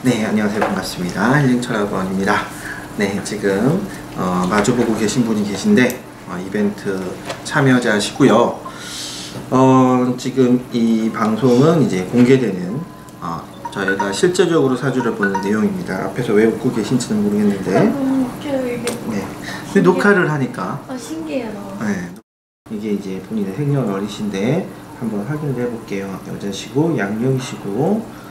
네, 안녕하세요. 반갑습니다. 힐링철학원입니다. 네, 지금 마주보고 계신 분이 계신데 이벤트 참여자시고요. 지금 이 방송은 이제 공개되는 저희가 실제적으로 사주를 보는 내용입니다. 앞에서 왜 웃고 계신지는 모르겠는데 너무 웃겨요 이게. 네, 근데 녹화를 하니까 신기해요. 네, 이게 이제 본인의 생년월일인데 한번 확인을 해볼게요. 여자시고 양력이시고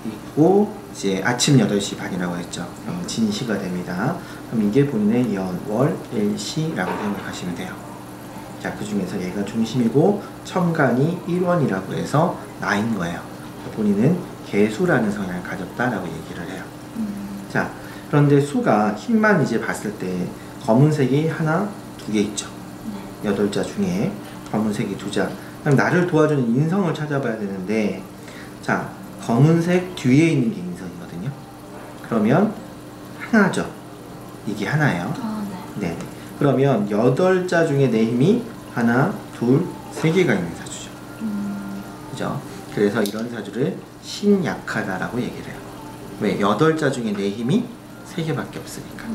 있고 이제 아침 8시 반이라고 했죠. 진시가 됩니다. 그럼 이게 본인의 연월 일시라고 생각하시면 돼요. 자, 그 중에서 얘가 중심이고 천간이 1원이라고 해서 나인 거예요. 본인은 개수라는 성향을 가졌다라고 얘기를 해요. 자, 그런데 수가 힘만 이제 봤을 때 검은색이 하나, 두 개 있죠. 8자 중에 검은색이 2자. 그럼 나를 도와주는 인성을 찾아봐야 되는데, 자, 검은색 뒤에 있는 게 인성이거든요. 그러면 하나죠. 이게 하나예요. 네. 그러면 8자 중에 내 힘이 하나, 둘, 세 개가 있는 사주죠. 그죠? 그래서 이런 사주를 신약하다라고 얘기를 해요. 왜? 8자 중에 내 힘이 3개밖에 없으니까.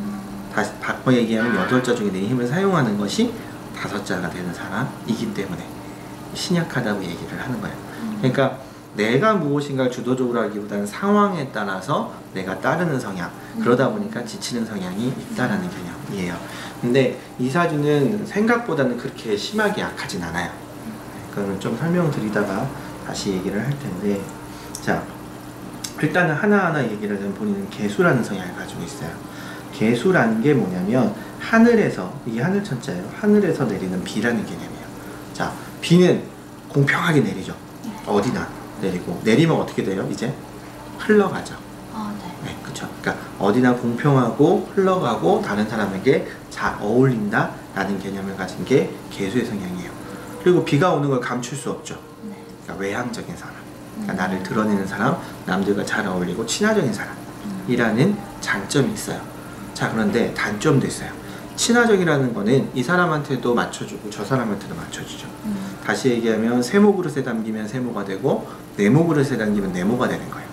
다시 바꿔 얘기하면 8자 중에 내 힘을 사용하는 것이 5자가 되는 사람이기 때문에 신약하다고 얘기를 하는 거예요. 그러니까 내가 무엇인가를 주도적으로 하기보다는 상황에 따라서 내가 따르는 성향, 그러다 보니까 지치는 성향이 있다라는 개념이에요. 근데 이 사주는 생각보다는 그렇게 심하게 약하진 않아요. 그거는 좀 설명드리다가 다시 얘기를 할 텐데, 자, 일단은 하나하나 얘기를 하면 본인은 개수라는 성향을 가지고 있어요. 개수라는 게 뭐냐면 하늘에서, 이게 하늘 천자예요. 하늘에서 내리는 비라는 개념이에요. 자, 비는 공평하게 내리죠. 어디나 내리고, 내리면 어떻게 돼요? 이제 흘러가죠. 네, 그쵸. 그러니까 어디나 공평하고 흘러가고 다른 사람에게 잘 어울린다 라는 개념을 가진 게 개수의 성향이에요. 그리고 비가 오는 걸 감출 수 없죠. 그러니까 외향적인 사람, 그러니까 나를 드러내는 사람, 남들과 잘 어울리고 친화적인 사람이라는 장점이 있어요. 자, 그런데 단점도 있어요. 친화적이라는 거는 이 사람한테도 맞춰주고 저 사람한테도 맞춰주죠. 다시 얘기하면 세모 그릇에 담기면 세모가 되고 네모 그릇에 담기면 네모가 되는 거예요.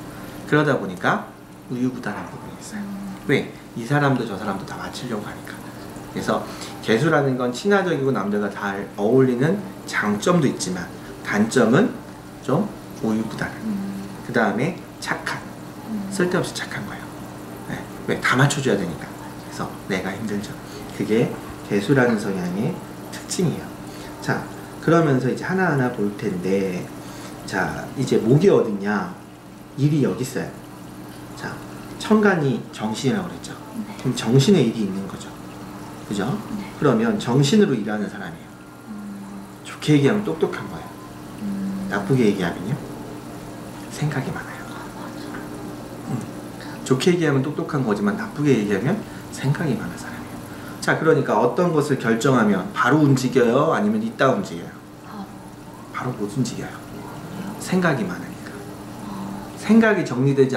그러다 보니까 우유부단한 부분이 있어요. 왜? 이 사람도 저 사람도 다 맞추려고 하니까. 그래서 개수라는 건 친화적이고 남들과 잘 어울리는 장점도 있지만 단점은 좀 우유부단한. 그 다음에 착한. 쓸데없이 착한 거예요. 네. 왜? 다 맞춰줘야 되니까. 그래서 내가 힘들죠. 그게 개수라는 성향의 특징이에요. 자, 그러면서 이제 하나하나 볼 텐데, 자, 이제 목이 어딨냐? 일이 여기 있어요. 자, 천간이 정신이라고 그랬죠. 그럼 정신에 일이 있는 거죠. 그죠? 그러면 정신으로 일하는 사람이에요. 좋게 얘기하면 똑똑한 거예요. 나쁘게 얘기하면요, 생각이 많아요. 좋게 얘기하면 똑똑한 거지만 나쁘게 얘기하면 생각이 많은 사람이에요. 자, 그러니까 어떤 것을 결정하면 바로 움직여요? 아니면 이따 움직여요? 바로 못 움직여요. 생각이 많으니까. 생각이 정리되지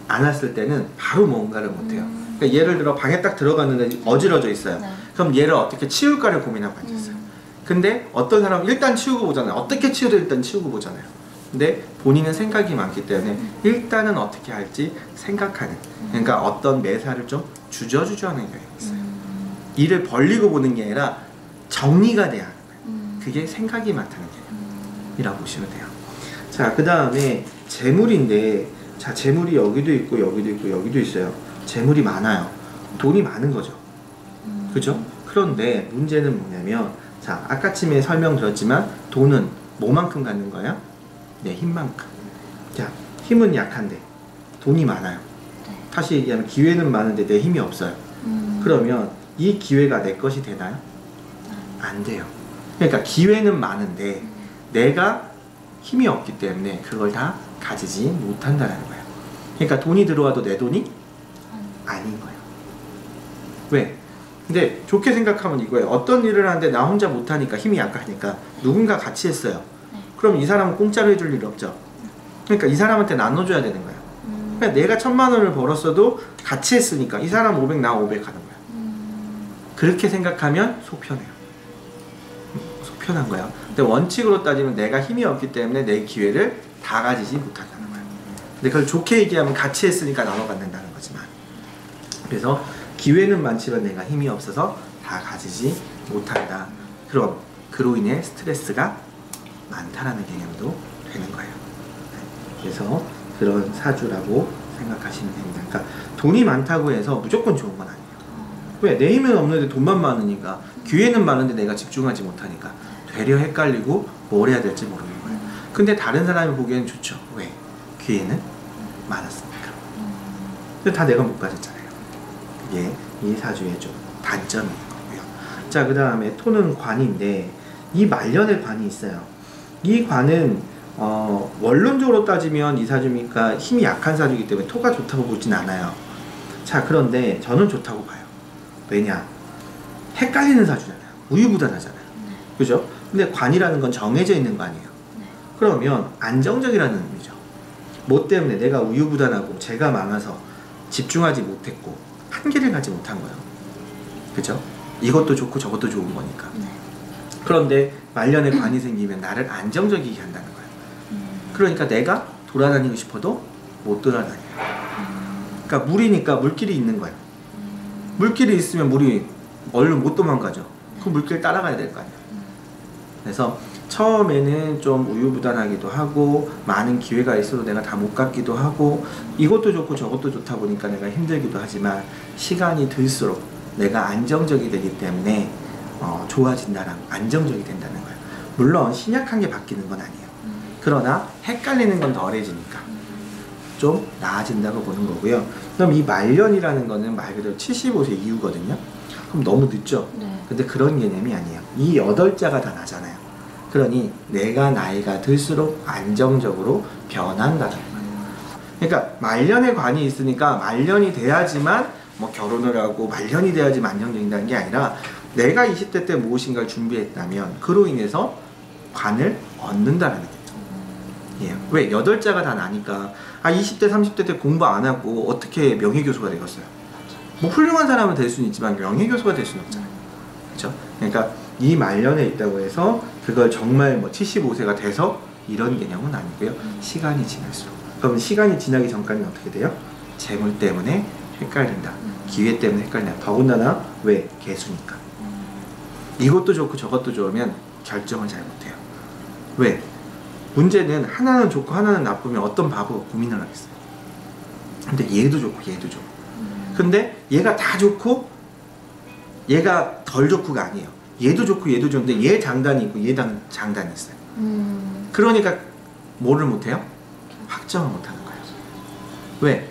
않았을 때는 바로 뭔가를 못해요. 그러니까 예를 들어 방에 딱 들어갔는데 어지러져 있어요. 그럼 얘를 어떻게 치울까를 고민하고 앉아있어요. 근데 어떤 사람은 일단 치우고 보잖아요. 어떻게 치우도 일단 치우고 보잖아요. 근데 본인은 생각이 많기 때문에 일단은 어떻게 할지 생각하는, 그러니까 어떤 매사를 좀 주저주저하는 경향이 있어요. 일을 벌리고 보는 게 아니라 정리가 돼야 하는 거예요. 그게 생각이 많다는 개념이라고 보시면 돼요. 자, 그 다음에 재물인데, 자, 재물이 여기도 있고 여기도 있고 여기도 있어요. 재물이 많아요. 돈이 많은 거죠. 그죠? 그런데 문제는 뭐냐면, 자, 아까쯤에 설명드렸지만 돈은 뭐만큼 갖는 거예요? 내 힘만큼. 자, 힘은 약한데 돈이 많아요. 다시 얘기하면 기회는 많은데 내 힘이 없어요. 그러면 이 기회가 내 것이 되나요? 안 돼요. 그러니까 기회는 많은데 내가 힘이 없기 때문에 그걸 다 가지지 못한다는 거예요. 그러니까 돈이 들어와도 내 돈이 아닌 거예요. 왜? 근데 좋게 생각하면 이거예요. 어떤 일을 하는데 나 혼자 못하니까, 힘이 약하니까 누군가 같이 했어요. 그럼 이 사람은 공짜로 해줄 일 없죠. 그러니까 이 사람한테 나눠줘야 되는 거예요. 그러니까 내가 1000만 원을 벌었어도 같이 했으니까 이 사람 500, 나 500 하는 거예요. 그렇게 생각하면 속편해요. 속편한 거야. 근데 원칙으로 따지면 내가 힘이 없기 때문에 내 기회를 다 가지지 못한다는 거예요. 근데 그걸 좋게 얘기하면 같이 했으니까 나눠받는다는 거지만, 그래서 기회는 많지만 내가 힘이 없어서 다 가지지 못한다. 그럼 그로 인해 스트레스가 많다라는 개념도 되는 거예요. 그래서 그런 사주라고 생각하시면 됩니다. 그러니까 돈이 많다고 해서 무조건 좋은 건 아니에요. 왜? 내 힘은 없는데 돈만 많으니까, 기회는 많은데 내가 집중하지 못하니까 되려 헷갈리고 뭘 해야 될지 모르는 거예요. 근데 다른 사람이 보기에는 좋죠. 왜? 기회는 많았으니까. 근데 다 내가 못 가졌잖아요. 그게 이 사주의 좀 단점인 거고요. 자, 그 다음에 토는 관인데, 이 말년의 관이 있어요. 이 관은 원론적으로 따지면 이 사주니까 힘이 약한 사주이기 때문에 토가 좋다고 보진 않아요. 자, 그런데 저는 좋다고 봐요. 왜냐? 헷갈리는 사주잖아요. 우유부단하잖아요. 그죠? 근데 관이라는 건 정해져 있는 거 아니에요. 그러면 안정적이라는 의미죠. 뭐 때문에? 내가 우유부단하고 제가 많아서 집중하지 못했고 한계를 가지 못한 거예요. 그죠? 이것도 좋고 저것도 좋은 거니까. 그런데 말년에 관이 생기면 나를 안정적이게 한다는 거예요. 그러니까 내가 돌아다니고 싶어도 못 돌아다녀요. 그러니까 물이니까 물길이 있는 거예요. 물길이 있으면 물이 얼른 못 도망가죠. 그 물길 따라가야 될 거 아니에요. 그래서 처음에는 좀 우유부단하기도 하고 많은 기회가 있어도 내가 다 못 갖기도 하고 이것도 좋고 저것도 좋다 보니까 내가 힘들기도 하지만 시간이 들수록 내가 안정적이 되기 때문에 좋아진다랑 안정적이 된다는 거예요. 물론 신약한 게 바뀌는 건 아니에요. 그러나 헷갈리는 건 덜해지니까 좀 나아진다고 보는 거고요. 그럼 이 말년이라는 거는 말 그대로 75세 이후거든요. 그럼 너무 늦죠? 네. 근데 그런 개념이 아니에요. 이 8자가 다 나잖아요. 그러니 내가 나이가 들수록 안정적으로 변한다는 거예요. 그러니까 말년에 관이 있으니까 말년이 돼야지만 뭐 결혼을 하고 말년이 돼야지만 안정적이라는 게 아니라 내가 20대 때 무엇인가를 준비했다면 그로 인해서 관을 얻는다는 거죠. 예. 왜? 8자가 다 나니까 20대 30대 때 공부 안 하고 어떻게 명예교수가 되겠어요? 뭐 훌륭한 사람은 될 수는 있지만 명예교수가 될 수는 없잖아요. 그렇죠? 그러니까 이 말년에 있다고 해서 그걸 정말 뭐 75세가 돼서 이런 개념은 아니고요. 시간이 지날수록. 그럼 시간이 지나기 전까지는 어떻게 돼요? 재물 때문에 헷갈린다. 기회 때문에 헷갈린다. 더군다나 왜? 개수니까. 이것도 좋고 저것도 좋으면 결정을 잘 못해요. 왜? 문제는 하나는 좋고 하나는 나쁘면 어떤 바보가 고민을 하겠어요. 근데 얘도 좋고 얘도 좋고. 근데 얘가 다 좋고 얘가 덜 좋고가 아니에요. 얘도 좋고 얘도 좋은데 얘 장단이 있고 얘 장단이 있어요. 그러니까 뭐를 못해요? 확정을 못하는 거예요. 왜?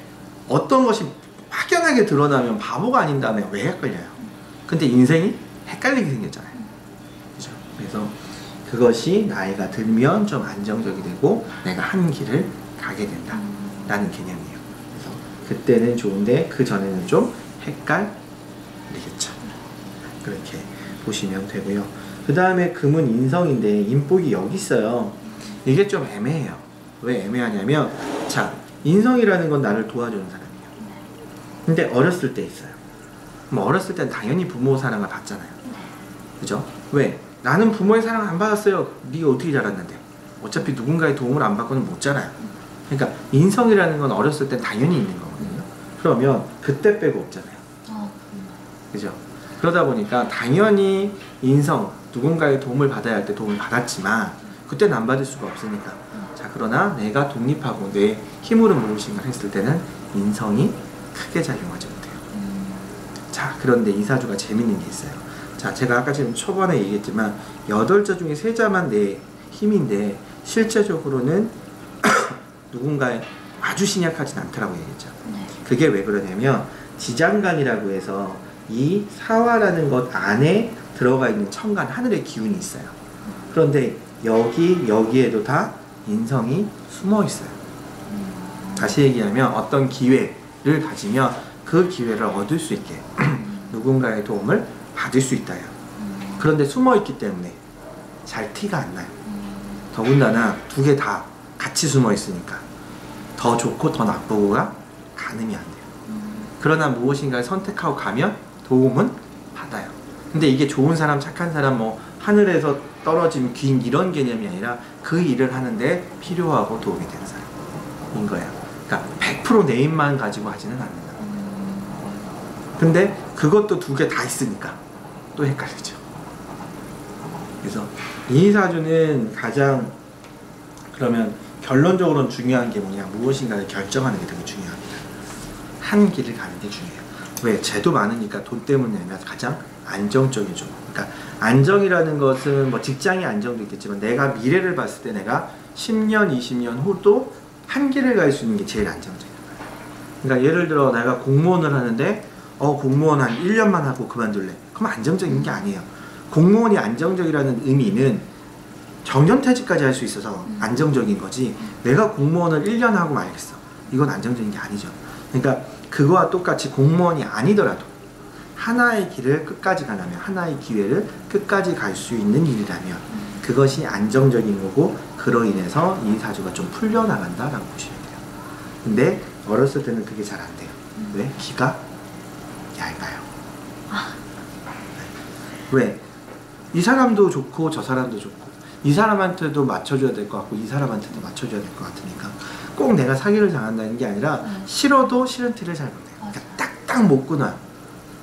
어떤 것이 확연하게 드러나면 바보가 아닌 다음에 왜 헷갈려요? 근데 인생이 헷갈리게 생겼잖아요. 그죠? 그래서 그것이 나이가 들면 좀 안정적이 되고 내가 한 길을 가게 된다 라는 개념이에요. 그래서 그때는 좋은데 그 전에는 좀 헷갈리겠죠. 그렇게 보시면 되고요. 그 다음에 금은 인성인데 인복이 여기 있어요. 이게 좀 애매해요. 왜 애매하냐면 자, 인성이라는 건 나를 도와주는 사람이에요. 근데 어렸을 때 있어요. 그럼 어렸을 땐 당연히 부모 사랑을 받잖아요. 그죠? 왜? 나는 부모의 사랑을 안 받았어요. 네가 어떻게 자랐는데? 어차피 누군가의 도움을 안 받고는 못 자라요. 그러니까 인성이라는 건 어렸을 땐 당연히 있는 거거든요. 그러면 그때 빼고 없잖아요. 그죠? 그러다 보니까 당연히 인성, 누군가의 도움을 받아야 할 때 도움을 받았지만 그때는 안 받을 수가 없으니까. 자, 그러나 내가 독립하고 내 힘으로 무엇인가를 했을 때는 인성이 크게 작용하지 못해요. 자, 그런데 이 사주가 재밌는 게 있어요. 자, 제가 아까 지금 초반에 얘기했지만 8자 중에 3자만 내 힘인데 실제적으로는 누군가의 아주 신약하진 않더라고 얘기했죠. 그게 왜 그러냐면 지장간이라고 해서 이 사화라는 것 안에 들어가 있는 천간, 하늘의 기운이 있어요. 그런데 여기에도 다 인성이 숨어 있어요. 다시 얘기하면 어떤 기회를 가지면 그 기회를 얻을 수 있게 누군가의 도움을 받을 수 있다요. 그런데 숨어 있기 때문에 잘 티가 안 나요. 더군다나 두 개 다 같이 숨어 있으니까 더 좋고 더 나쁘고가 가늠이 안 돼요. 그러나 무엇인가를 선택하고 가면 도움은 받아요. 근데 이게 좋은 사람, 착한 사람, 뭐 하늘에서 떨어진 귀인 이런 개념이 아니라 그 일을 하는데 필요하고 도움이 되는 사람인 거예요. 그러니까 100%내 힘만 가지고 하지는 않는다. 근데 그것도 두 개 다 있으니까 또 헷갈리죠. 그래서 이 사주는 가장 그러면 결론적으로는 중요한 게 뭐냐, 무엇인가를 결정하는 게 되게 중요합니다. 한 길을 가는 게 중요해요. 왜? 죄도 많으니까 돈 때문에 내가 가장 안정적이죠. 그러니까 안정이라는 것은 뭐 직장이 안정도 있겠지만 내가 미래를 봤을 때 내가 10년, 20년 후도 한 길을 갈 수 있는 게 제일 안정적이에요. 그러니까 예를 들어 내가 공무원을 하는데 공무원 한 1년만 하고 그만둘래. 그럼 안정적인 게 아니에요. 공무원이 안정적이라는 의미는 정년퇴직까지 할 수 있어서 안정적인 거지, 내가 공무원을 1년 하고 말겠어, 이건 안정적인 게 아니죠. 그러니까 그거와 똑같이 공무원이 아니더라도 하나의 길을 끝까지 가려면, 하나의 기회를 끝까지 갈 수 있는 일이라면 그것이 안정적인 거고, 그로 인해서 이 사주가 좀 풀려나간다라고 보시면 돼요. 근데 어렸을 때는 그게 잘 안 돼요. 왜? 기가 얇아요. 왜? 이 사람도 좋고 저 사람도 좋고, 이 사람한테도 맞춰줘야 될 것 같고 이 사람한테도 맞춰줘야 될 것 같으니까 꼭 내가 사기를 당한다는 게 아니라 싫어도 싫은 티를 잘 못해요. 그러니까 딱딱 못 끊어요.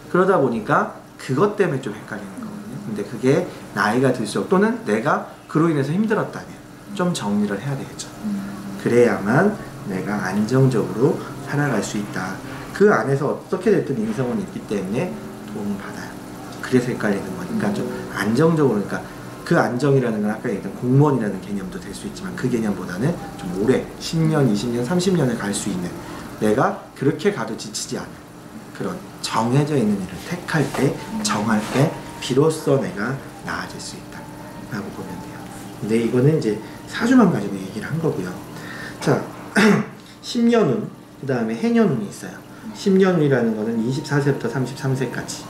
그러다 보니까 그것 때문에 좀 헷갈리는 거거든요. 근데 그게 나이가 들수록, 또는 내가 그로 인해서 힘들었다면 좀 정리를 해야 되겠죠. 그래야만 내가 안정적으로 살아갈 수 있다. 그 안에서 어떻게 됐든 인성은 있기 때문에 도움을 받아요. 그래서 헷갈리는 거니까 좀 안정적으로, 그러니까 그 안정이라는 건 아까 얘기했던 공무원이라는 개념도 될 수 있지만 그 개념보다는 좀 오래 10년, 20년, 30년을 갈 수 있는, 내가 그렇게 가도 지치지 않은 그런 정해져 있는 일을 택할 때, 정할 때 비로소 내가 나아질 수 있다 라고 보면 돼요. 근데 이거는 이제 사주만 가지고 얘기를 한 거고요. 자, 10년운, 그 다음에 해년운이 있어요. 10년운이라는 거는 24세부터 33세까지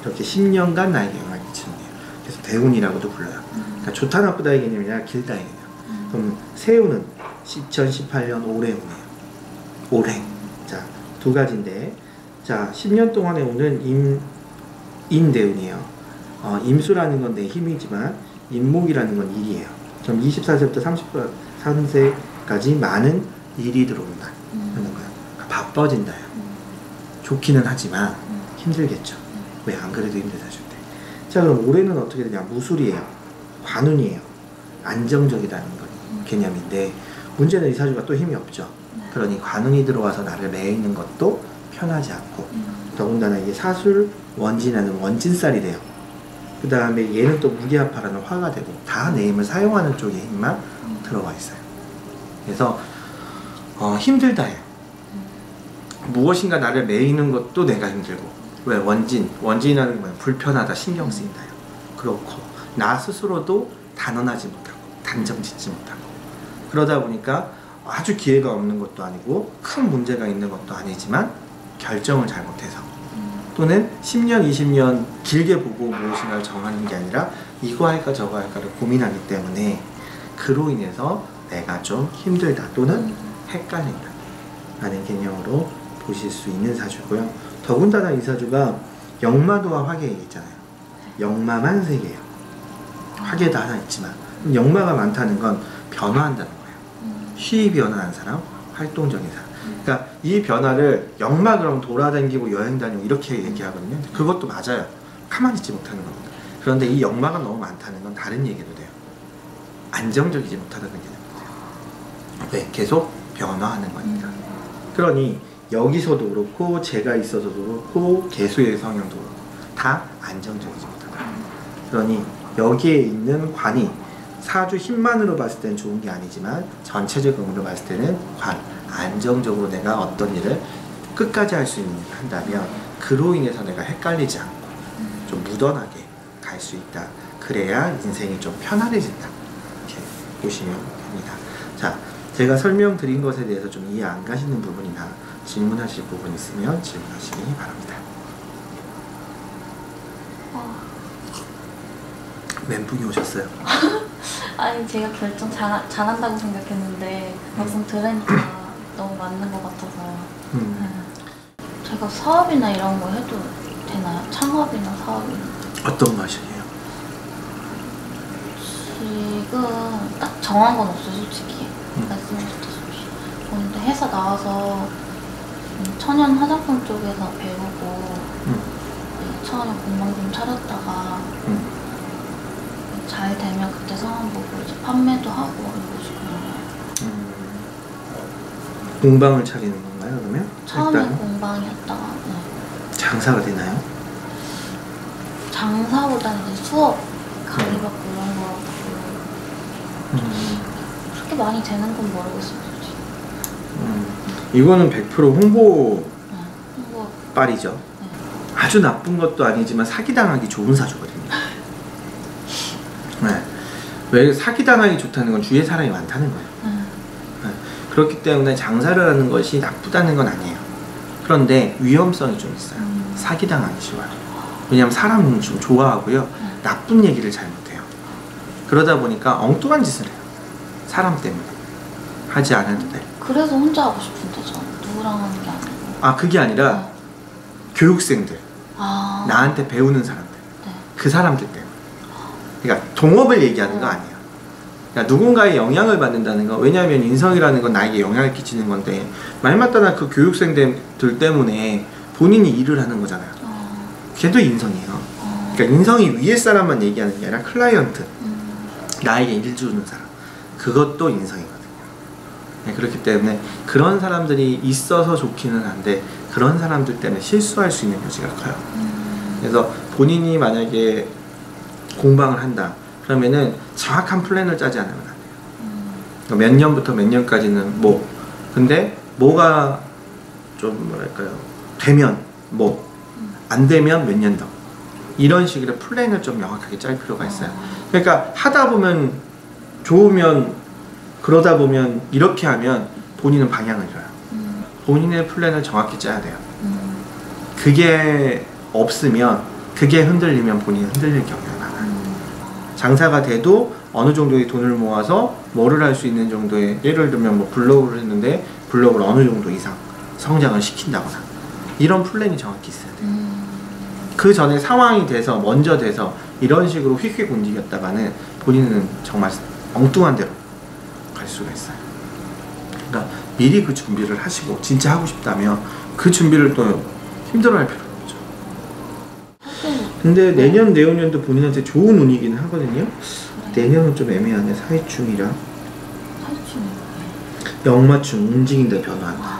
이렇게 10년간 나에게 영향을 미치는 거예요. 그래서 대운이라고도 불러요. 그러니까 좋다 나쁘다의 개념이 아니라 길다의 개념. 그럼 세운은 2018년 올해운이에요. 올해. 자, 두 가지인데, 자, 10년 동안의 운은 임대운이에요. 임수라는 건 내 힘이지만 임목이라는 건 일이에요. 그럼 24세부터 33세까지 많은 일이 들어온다 하는 거예요. 그러니까 바빠진다요. 좋기는 하지만 힘들겠죠. 왜? 안 그래도 힘들다 줄 때. 자, 그럼 올해는 어떻게 되냐? 무술이에요. 관운이에요. 안정적이라는 건 개념인데, 문제는 이 사주가 또 힘이 없죠. 그러니 관운이 들어와서 나를 매이는 것도 편하지 않고, 더군다나 이게 사술 원진하는 원진살이 돼요. 그 다음에 얘는 또 무기합파라는 화가 되고, 다 내 힘을 사용하는 쪽에 힘만 들어와 있어요. 그래서 힘들다 해요. 무엇인가 나를 매이는 것도 내가 힘들고. 왜? 원진이라는 게 뭐예요? 불편하다, 신경 쓰인다요. 그렇고 나 스스로도 단언하지 못하고 단정 짓지 못하고, 그러다 보니까 아주 기회가 없는 것도 아니고 큰 문제가 있는 것도 아니지만 결정을 잘 못해서, 또는 10년, 20년 길게 보고 무엇인가를 정하는 게 아니라 이거 할까 저거 할까를 고민하기 때문에 그로 인해서 내가 좀 힘들다 또는 헷갈린다 라는 개념으로 보실 수 있는 사주고요. 더군다나 이 사주가 역마도와 화계 얘기했잖아요. 역마만 3개예요. 화계도 하나 있지만, 역마가 많다는 건 변화한다는 거예요. 쉬이 변화하는 사람, 활동적인 사람. 그러니까 이 변화를 역마 그럼 돌아다니고 여행 다니고 이렇게 얘기하거든요. 그것도 맞아요. 가만히 있지 못하는 겁니다. 그런데 이 역마가 너무 많다는 건 다른 얘기도 돼요. 안정적이지 못하다는 얘기도 돼요. 왜? 계속 변화하는 거니까. 그러니 여기서도 그렇고 제가 있어서도 그렇고 개수의 성향도 그렇고 다 안정적이지 못하다. 그러니 여기에 있는 관이 사주 힘만으로 봤을 때는 좋은 게 아니지만 전체적으로 봤을 때는 관, 안정적으로 내가 어떤 일을 끝까지 할 수 있는 일을 한다면 그로 인해서 내가 헷갈리지 않고 좀 무던하게 갈 수 있다. 그래야 인생이 좀 편안해진다. 이렇게 보시면 됩니다. 자, 제가 설명드린 것에 대해서 좀 이해 안 가시는 부분이나 질문하실 부분 있으면 질문하시기 바랍니다. 멘붕이 오셨어요? 아니, 제가 결정 잘한다고 생각했는데 막상 들으니까 너무 맞는 것 같아서요. 제가 사업이나 이런 거 해도 되나요? 창업이나 사업이나. 어떤 거 하시게요? 지금 딱 정한 건 없어요, 솔직히. 말씀하셨다시피. 근데 회사 나와서 천연 화장품 쪽에서 배우고 처음에 공방 좀 차렸다가 잘 되면 그때 상황 보고 이제 판매도 하고 이러고 싶어요. 공방을 차리는 건가요, 그러면? 처음에 일단은? 공방이었다가 네. 장사가 되나요? 장사보다는 이제 수업 강의 받고 이런 거 그렇게 많이 되는 건 모르겠어요, 솔직히. 이거는 100% 홍보 네, 홍보. 빨이죠. 네. 아주 나쁜 것도 아니지만 사기당하기 좋은 사주거든요. 네. 왜 사기당하기 좋다는 건 주위에 사람이 많다는 거예요. 네. 그렇기 때문에 장사를 하는 것이 나쁘다는 건 아니에요. 그런데 위험성이 좀 있어요. 사기당하기 쉬워요. 왜냐하면 사람은 좀 좋아하고요. 나쁜 얘기를 잘 못해요. 그러다 보니까 엉뚱한 짓을 해요. 사람 때문에. 하지 않아도 돼. 그래서 혼자 하고 싶은데 저는 누구랑 하는 게 아니고. 아, 그게 아니라 교육생들, 나한테 배우는 사람들, 네. 그 사람들 때문에. 그러니까 동업을 얘기하는 거 아니에요. 그러니까 누군가의 영향을 받는다는 거. 왜냐하면 인성이라는 건 나에게 영향을 끼치는 건데 말 맞다나 그 교육생들 때문에 본인이 일을 하는 거잖아요. 걔도 인성이에요. 그러니까 인성이 위에 사람만 얘기하는 게 아니라 클라이언트, 나에게 일 주는 사람, 그것도 인성이거든요. 네, 그렇기 때문에 그런 사람들이 있어서 좋기는 한데 그런 사람들 때문에 실수할 수 있는 여지가 커요. 그래서 본인이 만약에 공방을 한다 그러면은 정확한 플랜을 짜지 않으면 안 돼요. 그러니까 몇 년부터 몇 년까지는 뭐, 근데 뭐가 좀 뭐랄까요, 되면 뭐, 안 되면 몇 년 더, 이런 식으로 플랜을 좀 명확하게 짤 필요가 있어요. 그러니까 하다 보면 좋으면, 그러다 보면 이렇게 하면 본인은 방향을 잃어요. 본인의 플랜을 정확히 짜야 돼요. 그게 없으면, 그게 흔들리면 본인은 흔들릴 경우가 많아요. 장사가 돼도 어느 정도의 돈을 모아서 뭐를 할 수 있는 정도의, 예를 들면 뭐 블로그를 했는데 블로그를 어느 정도 이상 성장을 시킨다거나, 이런 플랜이 정확히 있어야 돼요. 그 전에 상황이 돼서 먼저 돼서 이런 식으로 휙휙 움직였다가는 본인은 정말 엉뚱한 데로 갈 수가 있어요. 그러니까 미리 그 준비를 하시고, 진짜 하고 싶다면 그 준비를 또 힘들어할 필요는 없죠. 근데 내년 내후년도 본인한테 좋은 운이긴 하거든요. 내년은 좀 애매하네. 사회충이라 역맞춤, 움직인다, 변화한다.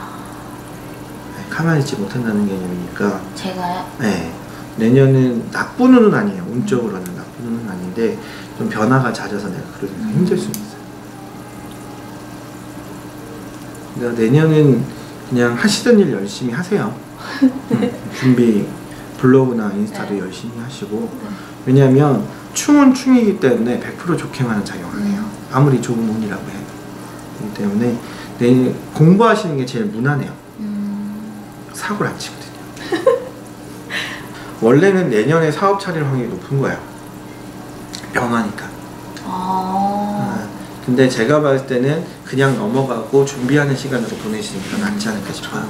네, 가만히 있지 못한다는 개념이니까. 제가요? 네, 내년은 나쁜 운은 아니에요. 운적으로는 나쁜 운은 아닌데 좀 변화가 잦아서 내가 그러기 힘들 수 있어요. 그러니까 내년은 그냥 하시던 일 열심히 하세요. 준비, 블로그나 인스타도 열심히 하시고. 왜냐하면 충은 충이기 때문에 100% 좋게만은 작용 안 해요. 아무리 좋은 운이라고 해도. 그렇기 때문에 내년 공부하시는 게 제일 무난해요. 사고를 안 치거든요. 원래는 내년에 사업 차릴 확률이 높은 거예요. 변화니까. 근데 제가 봤을 때는 그냥 넘어가고 준비하는 시간으로 보내시는 게 더 낫지 않을까 싶어요.